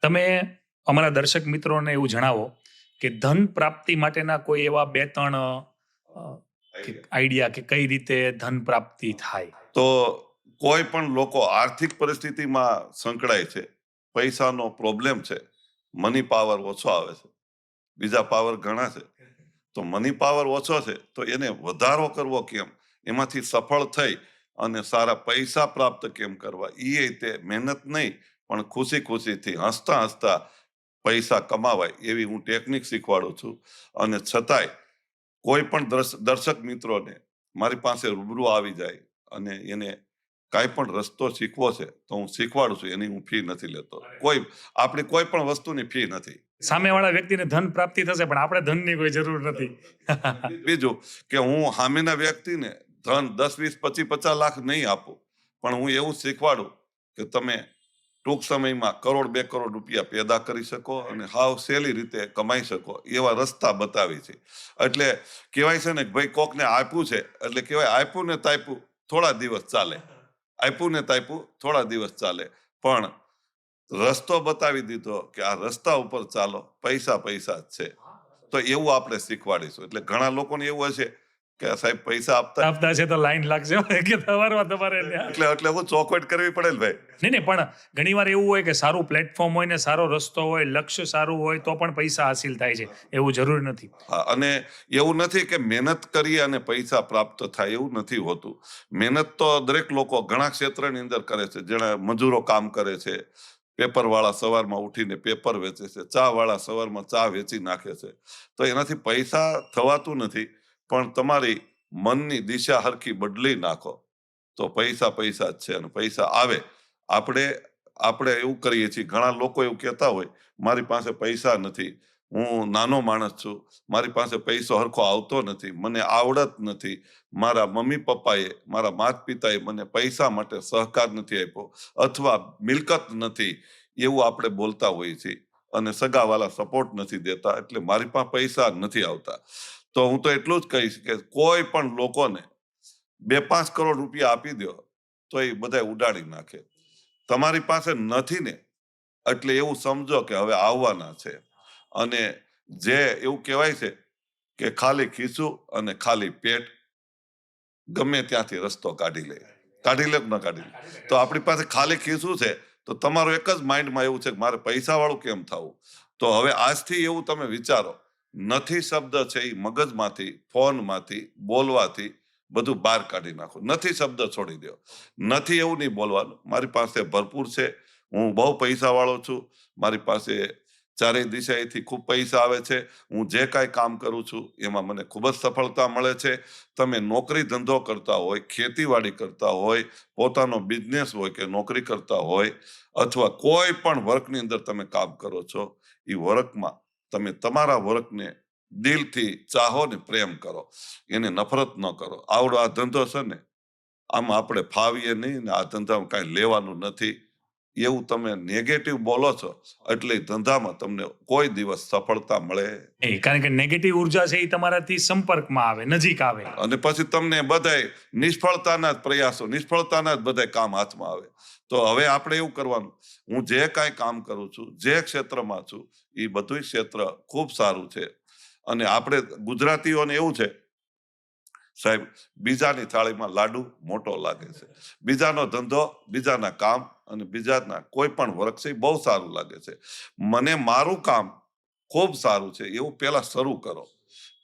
તમે અમારા દર્શક મિત્રોને એવું જણાવો કે ધન પ્રાપ્તિ માટેના કોઈ એવા 2-3 આઈડિયા કે કઈ રીતે ધન પ્રાપ્તિ થાય? તો કોઈ પણ લોકો આર્થિક પરિસ્થિતિમાં સંકળાય છે, પૈસાનો પ્રોબ્લેમ છે, મની પાવર ઓછો આવે છે, બીજા પાવર ઘણા છે, તો મની પાવર ઓછો છે તો એને વધારો કરવો કેમ, એમાંથી સફળ થઈ અને સારા પૈસા પ્રાપ્ત કેમ કરવા, એ તે મહેનત નહીં પણ ખુશી ખુશીથી હસતા હસતા પૈસા કમાવાય એવી હું ટેકનિક શીખવાડું છું. અને છતાંય કોઈ પણ દર્શક મિત્રોને મારી પાસે રૂબરૂ આવી જાય અને એને કાંઈ પણ રસ્તો શીખવો છે તો હું શીખવાડું છું, એની હું ફી નથી લેતો. આપણી કોઈ પણ વસ્તુની ફી નથી. સામેવાળા વ્યક્તિને ધન પ્રાપ્તિ થશે પણ આપણે ધનની કોઈ જરૂર નથી. બીજું કે હું સામેના વ્યક્તિને ધન 10, 20, 25, 50 લાખ નહીં આપું, પણ હું એવું શીખવાડું કે તમે ટૂંક સમયમાં 1 કરોડ 2 કરોડ રૂપિયા પેદા કરી શકો અને હાવ સહેલી રીતે કમાઈ શકો એવા રસ્તા બતાવી છે. એટલે કહેવાય છે ને કે ભાઈ કોકને આપ્યું છે એટલે કહેવાય આપ્યું ને તાપ્યું થોડા દિવસ ચાલે, આપ્યું ને તાપ્યું થોડા દિવસ ચાલે, પણ રસ્તો બતાવી દીધો કે આ રસ્તા ઉપર ચાલો, પૈસા પૈસા જ છે. તો એવું આપણે શીખવાડીશું. એટલે ઘણા લોકોને એવું હશે કે સાહેબ પૈસા આપતા છે તો લાઈન લાગશે કે તમારે એટલે હું ચોખવટ કરવી પડે ને ભાઈ. નહીં પણ ઘણીવાર એવું હોય કે સારું પ્લેટફોર્મ હોય ને સારો રસ્તો હોય, લક્ષ્ય સારું હોય તો પણ પૈસા હાસિલ થાય છે, એવું જરૂરી નથી. અને એવું નથી કે મહેનત કરી અને પૈસા પ્રાપ્ત થાય, એવું નથી હોતું. મહેનત તો દરેક લોકો ઘણા ક્ષેત્રની અંદર કરે છે. જેણે મજૂરો કામ કરે છે, પેપર વાળા સવારમાં ઉઠીને પેપર વેચે છે, ચા વાળા સવારમાં ચા વેચી નાખે છે. તો એનાથી પૈસા થવાતું નથી, પણ તમારી મનની દિશા હરખી બદલી નાખો તો પૈસા પૈસા જ છે અને પૈસા આવે. આપણે એવું કરીએ છીએ, ઘણા લોકો એવું કહેતા હોય મારી પાસે પૈસા નથી, હું નાનો માણસ છું, મારી પાસે પૈસો હરખો આવતો નથી, મને આવડત નથી, મારા મમ્મી પપ્પાએ મારા માતા પિતાએ મને પૈસા માટે સહકાર નથી આપ્યો અથવા મિલકત નથી, એવું આપણે બોલતા હોઈએ છીએ. અને સગાવાલા સપોર્ટ નથી દેતા એટલે મારી પાસે પૈસા નથી આવતા. તો હું તો એટલું જ કહીશ કે કોઈ પણ લોકોને 2-5 કરોડ રૂપિયા આપી દો તો એ બધા ઉડાડી નાખે. તમારી પાસે નથી ને એટલે એવું સમજો કે હવે આવવાના છે. અને જે એવું કહેવાય છે કે ખાલી ખીસું અને ખાલી પેટ ગમે ત્યાંથી રસ્તો કાઢી લે કે ન કાઢી લે. તો આપણી પાસે ખાલી ખીસું છે તો તમારું એક જ માઇન્ડમાં એવું છે કે મારે પૈસા વાળું કેમ થવું. તો હવે આજથી એવું તમે વિચારો, નથી શબ્દ છે એ મગજમાંથી, ફોનમાંથી, બોલવાથી બધું બહાર કાઢી નાખો. નથી શબ્દ છોડી દો. નથી એવું નહીં બોલવાનું, મારી પાસે ભરપૂર છે, હું બહુ પૈસા વાળો છું, મારી પાસે ચારેય દિશાએથી ખૂબ પૈસા આવે છે, હું જે કાંઈ કામ કરું છું એમાં મને ખૂબ જ સફળતા મળે છે. તમે નોકરી ધંધો કરતા હોય, ખેતીવાડી કરતા હોય, પોતાનો બિઝનેસ હોય કે નોકરી કરતા હોય અથવા કોઈ પણ વર્કની અંદર તમે કામ કરો છો, એ વર્કમાં તમે તમારા વર્કને દિલથી ચાહો ને પ્રેમ કરો, એને નફરત ન કરો. આવડો આ ધંધો છે ને આમાં આપણે ફાવીએ નહીં ને આ ધંધામાં કાંઈ લેવાનું નથી એવું તમે નેગેટિવ બોલો છો એટલે ધંધામાં તમને કોઈ દિવસ સફળતા મળે નહીં. કારણ કે નેગેટિવ ઉર્જા છે એ તમારાથી સંપર્કમાં આવે, નજીક આવે અને પછી તમને બધાય નિષ્ફળતાના જ પ્રયાસો, નિષ્ફળતાના જ બધાય કામ હાથમાં આવે. તો હવે આપણે એવું કરવાનું, હું જે કાંઈ કામ કરું છું, જે ક્ષેત્રમાં છું, એ બધું ક્ષેત્ર ખૂબ સારું છે. અને આપણે ગુજરાતીઓને એવું છે સાહેબ, બીજાની થાળીમાં લાડુ મોટો લાગે છે. બીજાનો ધંધો, બીજાના કામ અને બીજાના કોઈ પણ વર્ક છે બહુ સારું લાગે છે. મને મારું કામ ખૂબ સારું છે એવું પહેલા શરૂ કરો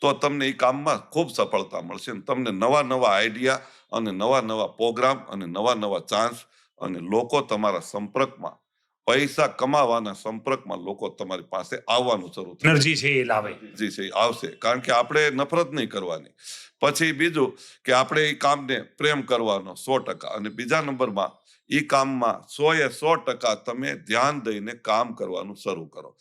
તો તમને એ કામમાં ખૂબ સફળતા મળશે. તમને નવા નવા આઈડિયા અને નવા નવા પ્રોગ્રામ અને નવા નવા ચાન્સ અને લોકો તમારા સંપર્કમાં, પૈસા કમાવાના સંપર્કમાં લોકો તમારી પાસે આવવાનું શરૂ થશે. એનર્જી છે એ લાવે. જી છે આવશે, કારણ કે આપણે નફરત નહીં કરવાની. પછી બીજું કે આપણે એ કામને પ્રેમ કરવાનો 100%. અને બીજા નંબરમાં એ કામમાં 100% તમે ધ્યાન દઈને કામ કરવાનું શરૂ કરો.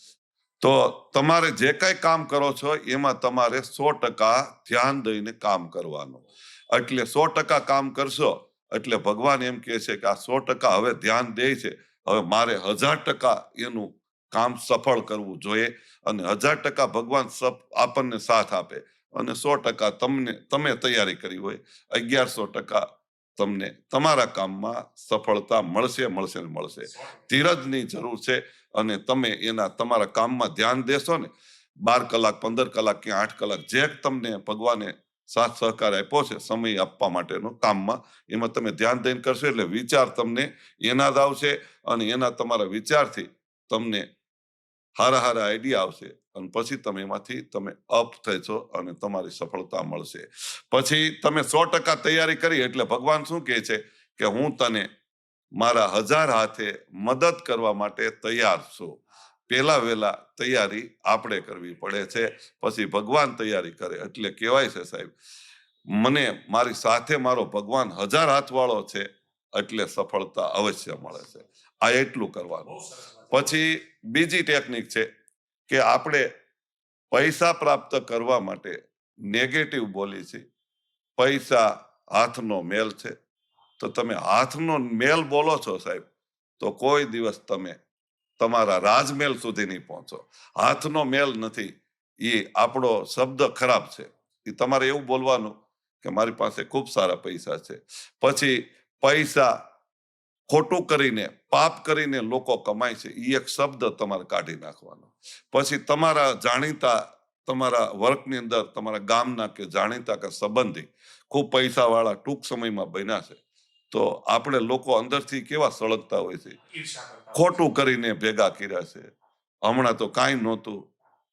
તો તમારે જે કાંઈ કામ કરો છો એમાં તમારે 100% ધ્યાન દઈને કામ કરવાનું. એટલે 100% કામ કરશો એટલે ભગવાન એમ કહે છે કે આ 100% હવે ધ્યાન દે છે, હવે મારે 1000% એનું કામ સફળ કરવું જોઈએ. અને 1000% ભગવાન આપણને સાથ આપે અને 100% તમે તૈયારી કરી હોય, 1100% તમને તમારા કામમાં સફળતા મળશે. ધીરજની જરૂર છે. અને તમે તમારા કામમાં ધ્યાન દેશો ને 12 કલાક 15 કલાક કે 8 કલાક જે તમને ભગવાને સાથ સહકાર આપ્યો છે સમય આપવા માટેનો કામમાં, એમાં તમે ધ્યાન દઈને કરશો એટલે વિચાર તમને એના જ આવશે અને એના તમારા વિચારથી તમને હારા હારા આઈડિયા આવશે અને પછી તમે એમાંથી તમે અપ થશો અને તમારી સફળતા મળશે. પછી તમે 100% તૈયારી કરી એટલે ભગવાન શું કહે છે કે હું તને મારા 1000 હાથે મદદ કરવા માટે તૈયાર છું. પહેલા વહેલા તૈયારી આપણે કરવી પડે છે, પછી ભગવાન તૈયારી કરે. એટલે કહેવાય છે સાહેબ, મને મારી સાથે મારો ભગવાન 1000 હાથ વાળો છે એટલે સફળતા અવશ્ય મળે છે. આ એટલું કરવાનું. પછી બીજી ટેકનિક છે કે આપણે પૈસા પ્રાપ્ત કરવા માટે નેગેટિવ બોલી છે. પૈસા હાથનો મેલ છે, તો તમે હાથનો મેલ બોલો છો સાહેબ, તો કોઈ દિવસ તમે તમારા રાજમેલ સુધી નહીં પહોંચો. હાથનો મેલ નથી, એ આપણો શબ્દ ખરાબ છે. એ તમારે એવું બોલવાનું કે મારી પાસે ખૂબ સારા પૈસા છે. પછી પૈસા ખોટું કરીને પાપ કરીને લોકો કમાય છે, એ એક શબ્દ તમારે કાઢી નાખવાનો. પછી તમારા જાણીતા તમારા વર્કની અંદર તમારા ગામના કે જાણીતા કે સંબંધી ખૂબ પૈસાવાળા ટૂંક સમયમાં બન્યા છે, તો આપણે લોકો અંદરથી કેવા સળગતા હોય છે, ખોટું કરીને ભેગા કર્યા છે. હમણાં તો કાંઈ નહોતું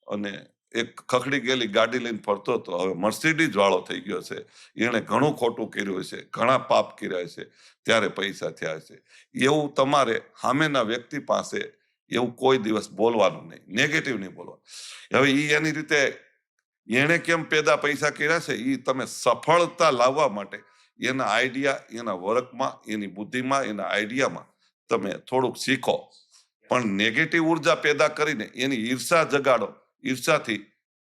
અને એક ખખડી ગયેલી ગાડી લઈને ફરતો હતો, હવે મર્સિડીઝ વાળો થઈ ગયો છે. એણે ઘણું ખોટું કર્યું છે, ઘણા પાપ કર્યા છે, ત્યારે પૈસા થયા છે. એવું તમારે સામેના વ્યક્તિ પાસે એવું કોઈ દિવસ બોલવાનું નહીં, નેગેટિવ નહીં બોલવાનું. હવે એની રીતે એણે કેમ પેદા પૈસા કર્યા છે, એ તમે સફળતા લાવવા માટે એના આઈડિયા, એના વર્કમાં, એની બુદ્ધિમાં, એના આઈડિયામાં તમે થોડુંક શીખો. પણ નેગેટિવ ઉર્જા પેદા કરીને એની ઈર્ષા જગાડો. ઈર્ષાથી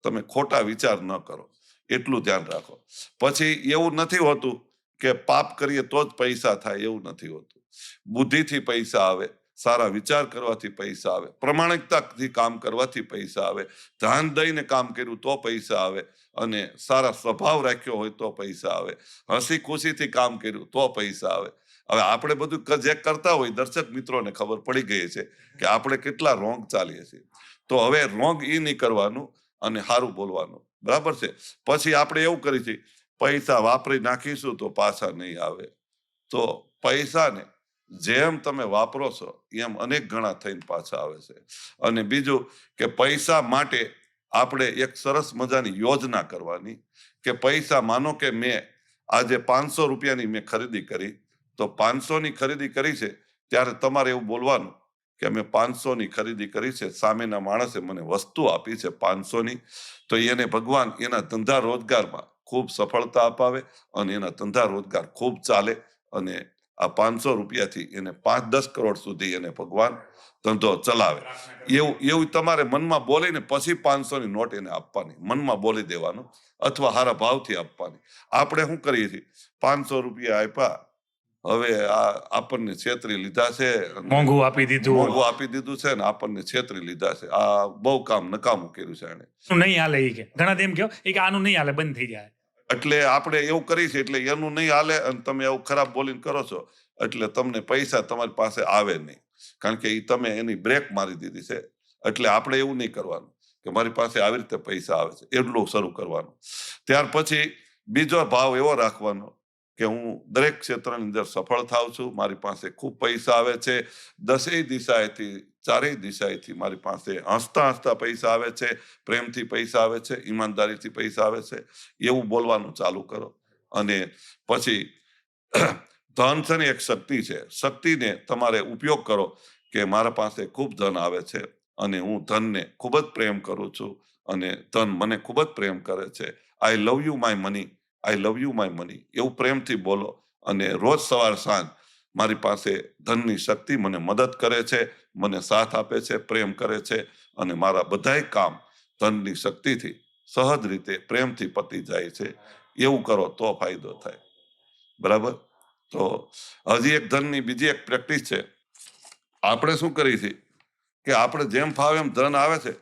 તમે ખોટા વિચાર ન કરો, એટલું ધ્યાન રાખો. પછી એવું નથી હોતું કે પાપ કરીએ તો જ પૈસા થાય, એવું નથી હોતું. બુદ્ધિથી પૈસા આવે, સારા વિચાર કરવાથી પૈસા આવે, પ્રમાણિકતાથી કામ કરવાથી પૈસા આવે, ધ્યાન દઈને કામ કર્યું તો પૈસા આવે, અને સારા સ્વભાવ રાખ્યો હોય તો પૈસા આવે, હસી ખુશીથી કામ કર્યું તો પૈસા આવે. હવે આપણે બધું જે કરતા હોય દર્શક મિત્રોને ખબર પડી ગઈ છે કે આપણે કેટલા રોંગ ચાલીએ છીએ. તો હવે રોંગ એ નહીં કરવાનું અને સારું બોલવાનું, બરાબર છે. પછી આપણે એવું કરી છીએ પૈસા વાપરી નાખીશું તો પાછા નહીં આવે. તો પૈસાને જેમ તમે વાપરો છો એમ અનેક ગણા થઈને પાછા આવે છે. અને બીજું કે પૈસા માટે આપણે એક સરસ મજાની યોજના કરવાની કે પૈસા, માનો કે મેં આજે 500 રૂપિયાની મેં ખરીદી કરી, તો 500ની ખરીદી કરી છે ત્યારે તમારે એવું બોલવાનું કે અમે 500ની ખરીદી કરી છે, સામેના માણસે મને વસ્તુ આપી છે 500ની, તો એને ભગવાન એના ધંધા રોજગારમાં ખૂબ સફળતા અપાવે અને એના ધંધા રોજગાર ખૂબ ચાલે અને આ 500 રૂપિયાથી એને 5-10 કરોડ સુધી એને ભગવાન ધંધો ચલાવે. એવું તમારે મનમાં બોલીને પછી 500ની નોટ એને આપવાની, મનમાં બોલી દેવાનું, અથવા સારા ભાવથી આપવાની. આપણે શું કરીએ છીએ, 500 રૂપિયા આપ્યા, હવે આ આપણને છેતરી લીધા છે, મોંઘું આપી દીધું છે ને આપણને છેતરી લીધા છે, આ બહુ કામ નકામું કર્યું છે એને, નહીં હાલે. એ કે ઘણા એમ કહો કે આનું નહીં હાલે, બંધ થઈ જાય. એટલે આપણે એવું કરીએ છીએ એટલે એનું નહીં હાલે અને તમે એવું ખરાબ બોલીને કરો છો એટલે તમને પૈસા તમારી પાસે આવે નહીં, કારણ કે તમે એની બ્રેક મારી દીધી છે. એટલે આપણે એવું નહીં કરવાનું કે મારી પાસે આવી રીતે પૈસા આવે છે, એટલું શરૂ કરવાનું. ત્યાર પછી બીજો ભાવ એવો રાખવાનો કે હું દરેક ક્ષેત્રની અંદર સફળ થાઉં છું, મારી પાસે ખૂબ પૈસા આવે છે, 10 દિશાએથી 4 દિશાએથી મારી પાસે હસતા હસતા પૈસા આવે છે, પ્રેમથી પૈસા આવે છે, ઈમાનદારીથી પૈસા આવે છે, એવું બોલવાનું ચાલુ કરો. અને પછી ધન છે ને એક શક્તિ છે, શક્તિને તમારે ઉપયોગ કરો કે મારા પાસે ખૂબ ધન આવે છે અને હું ધનને ખૂબ જ પ્રેમ કરું છું અને ધન મને ખૂબ જ પ્રેમ કરે છે. I love you my money, I love you my money, એવું પ્રેમથી બોલો. અને રોજ સવાર સાંજ મારી પાસે ધનની શક્તિ મને મદદ કરે છે, મને સાથ આપે છે, પ્રેમ કરે છે અને મારા બધાય કામ ધનની શક્તિથી સહજ રીતે પ્રેમથી પતી જાય છે. એવું કરો તો ફાયદો થાય, બરાબર. તો હજી એક ધનની બીજી એક પ્રેક્ટિસ છે. આપણે શું કરીએ છીએ કે આપણે જેમ ફાવે એમ ધન આવે છે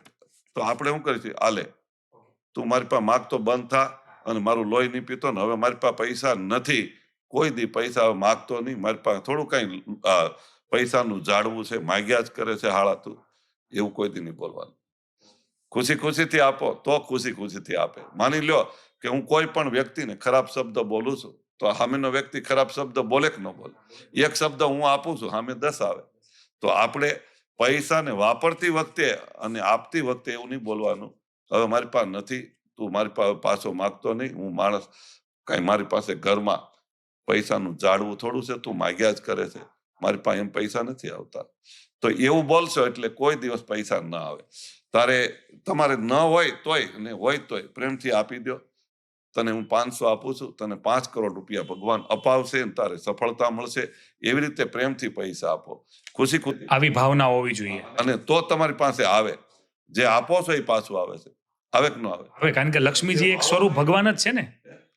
તો આપણે શું કરીએ છીએ, આલે તું મારી પાસે માગતો બંધ થા અને મારું લોહી નહીં પીતો ને, હવે મારી પાસે પૈસા નથી, કોઈ દી પૈસા માગતો નહીં, મારી પાસે થોડું કઈ પૈસાનું જાળવું છે, માગ્યા જ કરે છે હાળા તું. એવું કોઈ દી નહીં બોલવાનું. ખુશી ખુશીથી આપો તો ખુશી ખુશીથી આપે. માની લ્યો કે હું કોઈ પણ વ્યક્તિને ખરાબ શબ્દ બોલું છું તો સામેનો વ્યક્તિ ખરાબ શબ્દ બોલે કે ન બોલે, એક શબ્દ હું આપું છું સામે 10 આવે. તો આપણે પૈસાને વાપરતી વખતે અને આપતી વખતે એવું નહીં બોલવાનું, હવે મારી પાસે નથી, તું મારી પાસે પાછો માગતો નહીં, હું માણસ કાંઈ મારી પાસે ઘરમાં પૈસાનું જાળવું થોડું છે, તું માગ્યા જ કરે છે, મારી પાસે એમ પૈસા નથી આવતા. તો એવું બોલશો એટલે કોઈ દિવસ પૈસા ન આવે. તારે તમારે ન હોય તોય અને હોય તોય પ્રેમથી આપી દો. તને હું 500 આપું છું, તને 5 કરોડ રૂપિયા ભગવાન અપાવશે અને તારે સફળતા મળશે. એવી રીતે પ્રેમથી પૈસા આપો, ખુશી ખુશી, આવી ભાવના હોવી જોઈએ. અને તો તમારી પાસે આવે. જે આપો છો એ પાછું આવે છે, આવે કે ન આવે? હવે કારણ કે લક્ષ્મીજી એક સ્વરૂપ ભગવાન જ છે ને,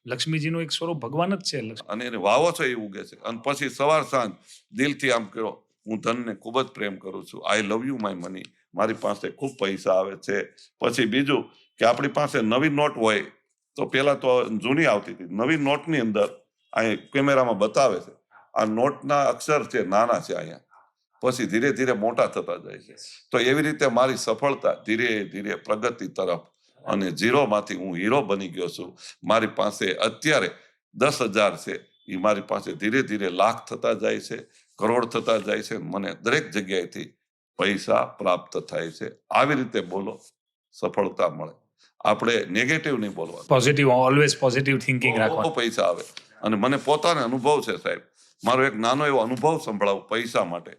લક્ષ્મીજીનું એક સ્વરૂપ ભગવાન જ છે. અને એને વાવો છો એ ઉગે છે. અને પછી સવાર સાંજ દિલથી આમ કહો, હું ધનને ખૂબ જ પ્રેમ કરું છું, આઈ લવ યુ માય મની, મારી પાસે ખૂબ પૈસા આવે છે. પછી બીજું કે આપણી પાસે નવી નોટ હોય તો પેલા તો જૂની આવતી હતી, નવી નોટની અંદર અહીં કેમેરામાં બતાવે છે આ નોટના અક્ષર છે નાના છે અહીંયા, પછી ધીરે ધીરે મોટા થતા જાય છે. તો એવી રીતે મારી સફળતા ધીરે ધીરે પ્રગતિ તરફ, અને ઝીરોમાંથી હું હીરો બની ગયો છું. મારી પાસે અત્યારે 10,000 છે, એ મારી પાસે ધીરે ધીરે લાખ થતા જાય છે, કરોડ થતા જાય છે. મને દરેક જગ્યાએથી પૈસા પ્રાપ્ત થાય છે. આવી રીતે બોલો, સફળતા મળે. આપણે નેગેટિવ નહીં બોલવાનું, પોઝિટિવ, ઓલવેઝ પોઝિટિવ થિંકિંગ રાખવાનું. પૈસા આવે. અને મને પોતાને અનુભવ છે સાહેબ, મારો એક નાનો એવો અનુભવ સંભળાવું પૈસા માટે.